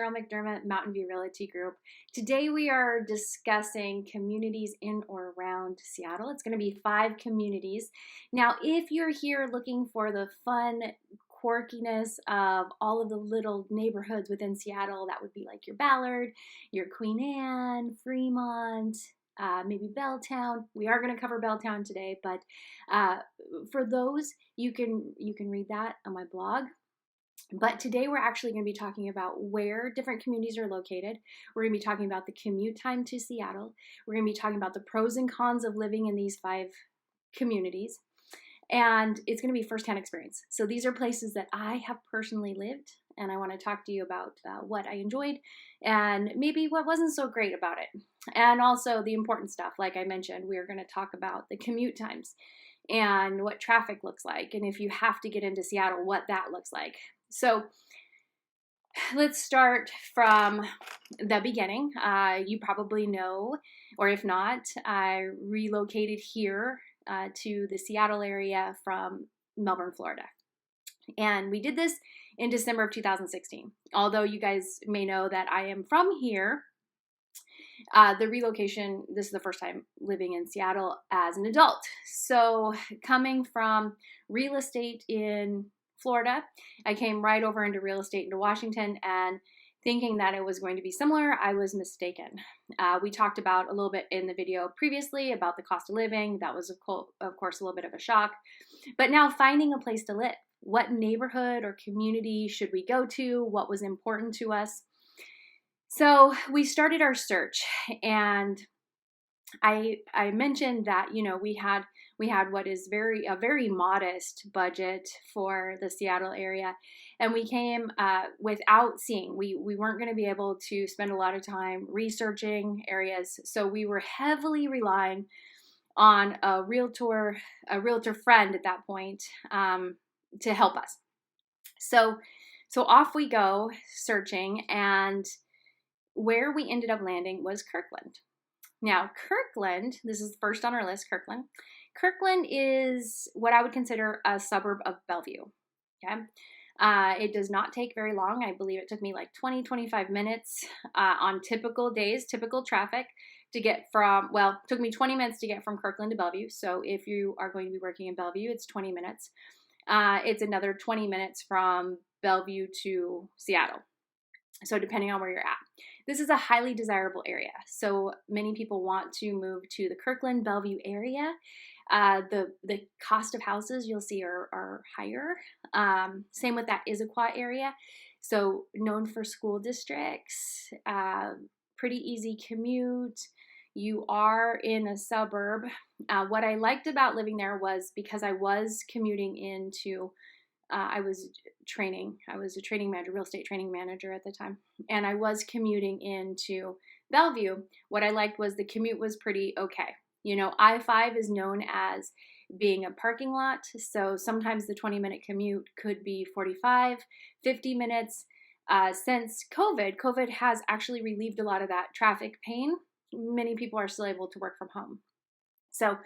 Gail McDermott, Mountain View Realty Group. Today we are discussing communities in or around Seattle. It's going to be 5 communities. Now, if you're here looking for the fun quirkiness of all of the little neighborhoods within Seattle, that would be like your Ballard, your Queen Anne, Fremont, maybe Belltown. We are going to cover Belltown today, but for those, you can read that on my blog. But today we're actually going to be talking about where different communities are located. We're going to be talking about the commute time to Seattle. We're going to be talking about the pros and cons of living in these 5 communities. And it's going to be firsthand experience. So these are places that I have personally lived, and I want to talk to you about what I enjoyed and maybe what wasn't so great about it. And also the important stuff. Like I mentioned, we are going to talk about the commute times and what traffic looks like, and if you have to get into Seattle, what that looks like. So let's start from the beginning. You probably know, or if not, I relocated here to the Seattle area from Melbourne, Florida. And we did this in December of 2016. Although you guys may know that I am from here, the relocation, this is the first time living in Seattle as an adult. So coming from real estate in Florida, I came right over into real estate into Washington, and thinking that it was going to be similar, I was mistaken. We talked about a little bit in the video previously about the cost of living. That was, of course, a little bit of a shock. But now finding a place to live. What neighborhood or community should we go to? What was important to us? So we started our search, and I mentioned that, you know, we had what is a very modest budget for the Seattle area, and we came without seeing. We weren't going to be able to spend a lot of time researching areas, so we were heavily relying on a realtor friend at that point to help us. So off we go searching, and where we ended up landing was Kirkland. Now, Kirkland, this is first on our list, Kirkland. Kirkland is what I would consider a suburb of Bellevue. Okay. It does not take very long. I believe it took me like 20-25 minutes on typical days, typical traffic to get from, well, it took me 20 minutes to get from Kirkland to Bellevue. So if you are going to be working in Bellevue, it's 20 minutes. It's another 20 minutes from Bellevue to Seattle. So depending on where you're at. This is a highly desirable area. So many people want to move to the Kirkland, Bellevue area. The cost of houses you'll see are higher. Same with that Issaquah area. So known for school districts, pretty easy commute. You are in a suburb. What I liked about living there was because I was commuting into I was a training manager, real estate training manager at the time. And I was commuting into Bellevue. What I liked was the commute was pretty okay. You know, I-5 is known as being a parking lot. So sometimes the 20-minute commute could be 45, 50 minutes. Since COVID has actually relieved a lot of that traffic pain. Many people are still able to work from home. So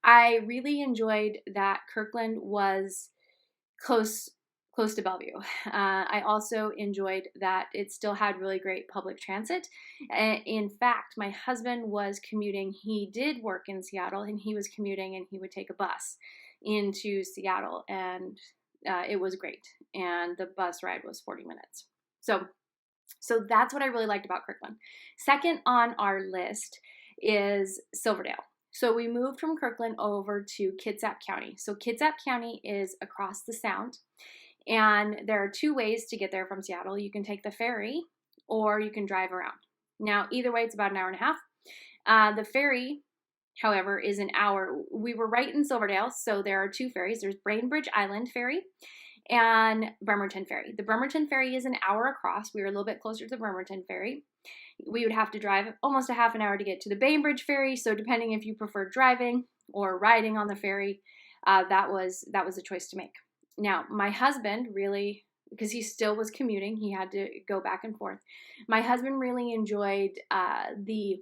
I really enjoyed that Kirkland was close to Bellevue. I also enjoyed that it still had really great public transit. In fact, my husband was commuting. He did work in Seattle, and he was commuting, and he would take a bus into Seattle, and it was great. And the bus ride was 40 minutes. So that's what I really liked about Kirkland. Second on our list is Silverdale. So we moved from Kirkland over to Kitsap County. So Kitsap County is across the Sound, and there are 2 ways to get there from Seattle. You can take the ferry, or you can drive around. Now, either way, it's about an hour and a half. The ferry, however, is an hour. We were right in Silverdale, so there are 2 ferries. There's Bainbridge Island Ferry and Bremerton Ferry. The Bremerton Ferry is an hour across. We were a little bit closer to the Bremerton Ferry. We would have to drive almost a half an hour to get to the Bainbridge Ferry. So depending if you prefer driving or riding on the ferry, that was a choice to make. Now, my husband really, because he still was commuting, he had to go back and forth. My husband really enjoyed the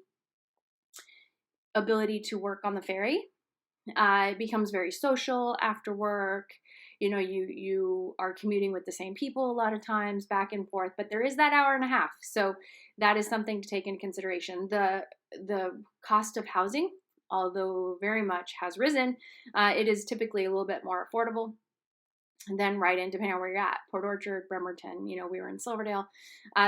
ability to work on the ferry. It becomes very social after work. you are commuting with the same people a lot of times back and forth, but there is that hour and a half. So that is something to take into consideration. The cost of housing, although very much has risen, it is typically a little bit more affordable than right in, depending on where you're at. Port Orchard, Bremerton, we were in Silverdale.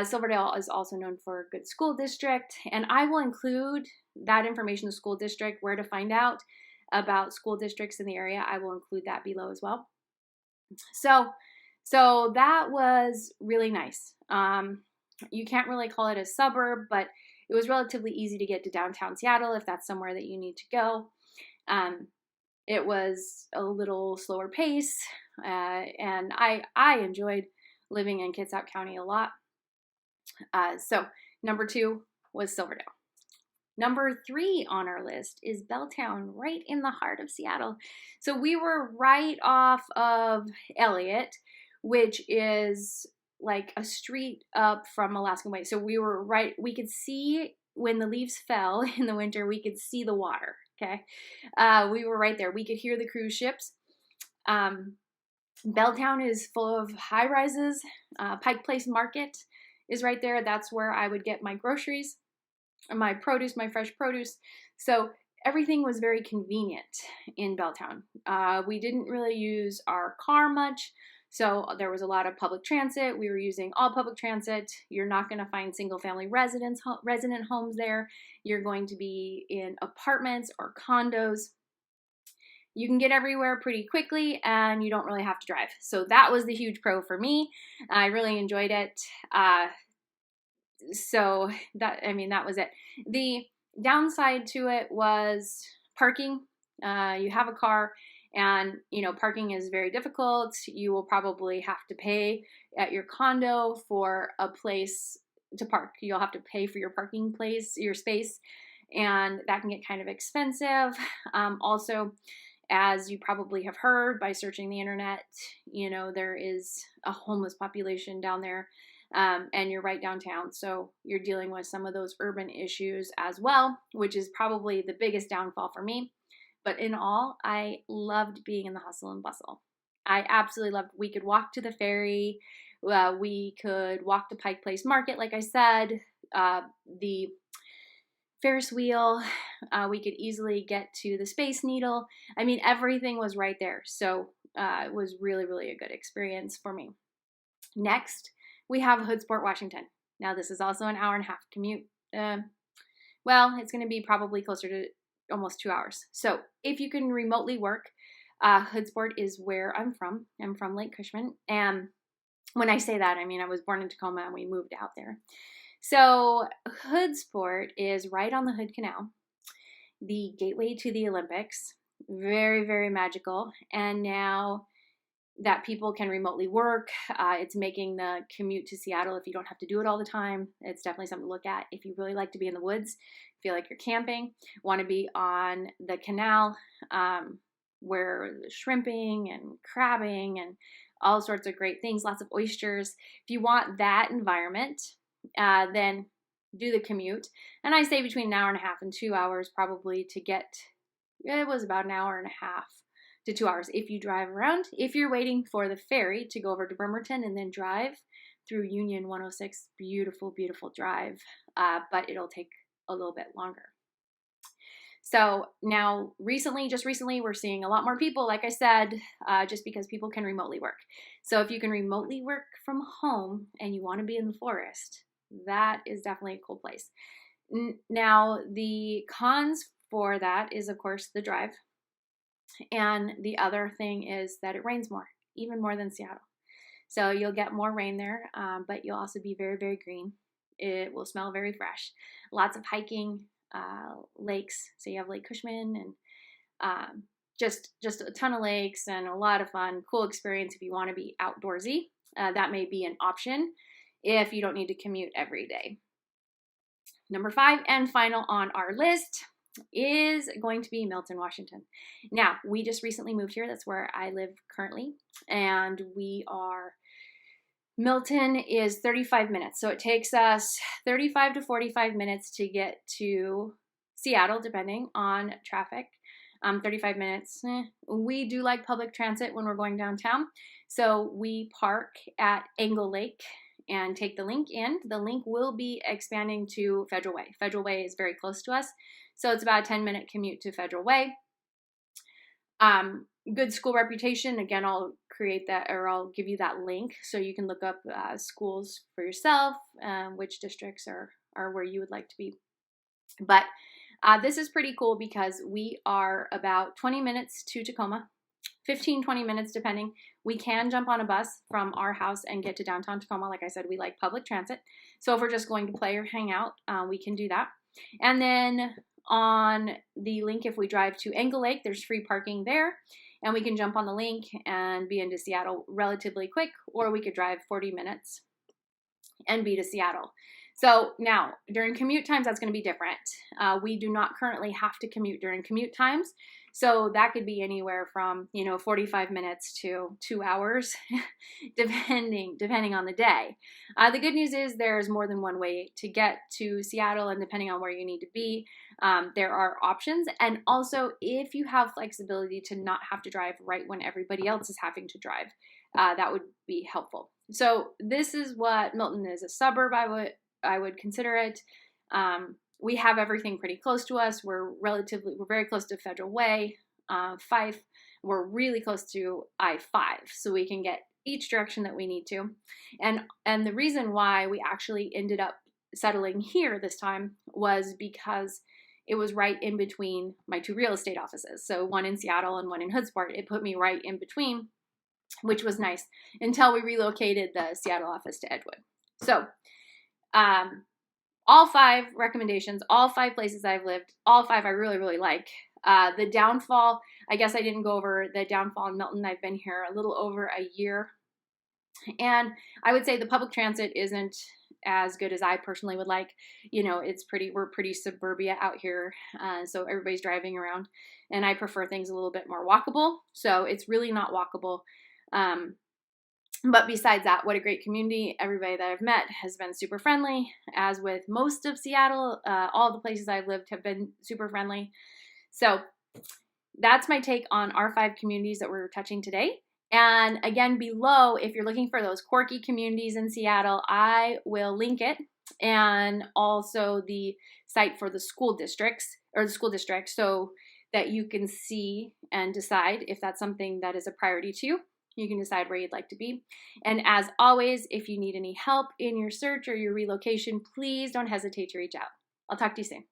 Silverdale is also known for a good school district, and I will include that information, the school district, where to find out about school districts in the area. I will include that below as well. So that was really nice. You can't really call it a suburb, but it was relatively easy to get to downtown Seattle if that's somewhere that you need to go. It was a little slower pace, and I enjoyed living in Kitsap County a lot. So number 2 was Silverdale. Number 3 on our list is Belltown, right in the heart of Seattle. So we were right off of Elliott, which is like a street up from Alaskan Way. So we could see when the leaves fell in the winter, we could see the water. Okay. We were right there. We could hear the cruise ships. Belltown is full of high rises. Pike Place Market is right there. That's where I would get my groceries, my produce, my fresh produce. So everything was very convenient in Belltown. We didn't really use our car much. So there was a lot of public transit. We were using all public transit. You're not going to find single family resident homes there. You're going to be in apartments or condos. You can get everywhere pretty quickly and you don't really have to drive. So that was the huge pro for me. I really enjoyed it. So that was it. The downside to it was parking. You have a car, and parking is very difficult. You will probably have to pay at your condo for a place to park. You'll have to pay for your parking place, your space, and that can get kind of expensive. Also, as you probably have heard by searching the internet, there is a homeless population down there. And you're right downtown, so you're dealing with some of those urban issues as well, which is probably the biggest downfall for me. But in all, I loved being in the hustle and bustle. I absolutely loved. We could walk to the ferry. We could walk to Pike Place Market, like I said. The Ferris wheel. We could easily get to the Space Needle. I mean, everything was right there. So it was really, really a good experience for me. Next, we have Hoodsport, Washington. Now, this is also an hour and a half commute. It's going to be probably closer to almost 2 hours. So if you can remotely work, Hoodsport is where I'm from. I'm from Lake Cushman. And when I say that, I mean I was born in Tacoma and we moved out there. So Hoodsport is right on the Hood Canal, the gateway to the Olympics. Very, very magical. And now that people can remotely work, it's making the commute to Seattle, if you don't have to do it all the time, it's definitely something to look at. If you really like to be in the woods, feel like you're camping, want to be on the canal, where there's shrimping and crabbing and all sorts of great things, lots of oysters. If you want that environment, then do the commute. And I say between an hour and a half and 2 hours probably to get, it was about an hour and a half to 2 hours if you drive around. If you're waiting for the ferry to go over to Bremerton and then drive through Union 106, beautiful, beautiful drive, but it'll take a little bit longer. So now just recently, we're seeing a lot more people, like I said, just because people can remotely work. So if you can remotely work from home and you want to be in the forest, that is definitely a cool place. Now, the cons for that is, of course, the drive. And the other thing is that it rains more, even more than Seattle. So you'll get more rain there, but you'll also be very, very green. It will smell very fresh. Lots of hiking, lakes. So you have Lake Cushman and just a ton of lakes and a lot of fun, cool experience if you want to be outdoorsy. That may be an option if you don't need to commute every day. Number 5 and final on our list is going to be Milton, Washington. Now, we just recently moved here. That's where I live currently. And Milton is 35 minutes. So it takes us 35 to 45 minutes to get to Seattle, depending on traffic. 35 minutes. We do like public transit when we're going downtown. So we park at Angle Lake and take the link in. The link will be expanding to Federal Way. Federal Way is very close to us. So it's about a 10-minute commute to Federal Way. Good school reputation. Again, I'll create that, or I'll give you that link so you can look up schools for yourself, which districts are where you would like to be. But this is pretty cool because we are about 20 minutes to Tacoma, 15, 20 minutes depending. We can jump on a bus from our house and get to downtown Tacoma. Like I said, we like public transit. So if we're just going to play or hang out, we can do that. And then on the link, if we drive to Angle Lake, there's free parking there. And we can jump on the link and be into Seattle relatively quick, or we could drive 40 minutes and be to Seattle. So now, during commute times, that's going to be different. We do not currently have to commute during commute times. So that could be anywhere from, 45 minutes to 2 hours, depending on the day. The good news is there's more than one way to get to Seattle, and depending on where you need to be, there are options. And also, if you have flexibility to not have to drive right when everybody else is having to drive, that would be helpful. So this is what Milton is, a suburb, I would consider it. We have everything pretty close to us. We're very close to Federal Way, Fife. We're really close to I-5, so we can get each direction that we need to. And the reason why we actually ended up settling here this time was because it was right in between my two real estate offices. So one in Seattle and one in Hoodsport. It put me right in between, which was nice until we relocated the Seattle office to Edgewood. So, all 5 recommendations, all 5 places I've lived, all 5 I really, really like. The downfall, I guess I didn't go over the downfall in Milton. I've been here a little over a year. And I would say the public transit isn't as good as I personally would like. We're pretty suburbia out here. So everybody's driving around, and I prefer things a little bit more walkable. So it's really not walkable. But besides that, what a great community. Everybody that I've met has been super friendly. As with most of Seattle, all the places I've lived have been super friendly. So that's my take on our 5 communities that we're touching today. And again, below, if you're looking for those quirky communities in Seattle, I will link it. And also the site for the school districts, or the school district, so that you can see and decide if that's something that is a priority to you. You can decide where you'd like to be. And as always, if you need any help in your search or your relocation, please don't hesitate to reach out. I'll talk to you soon.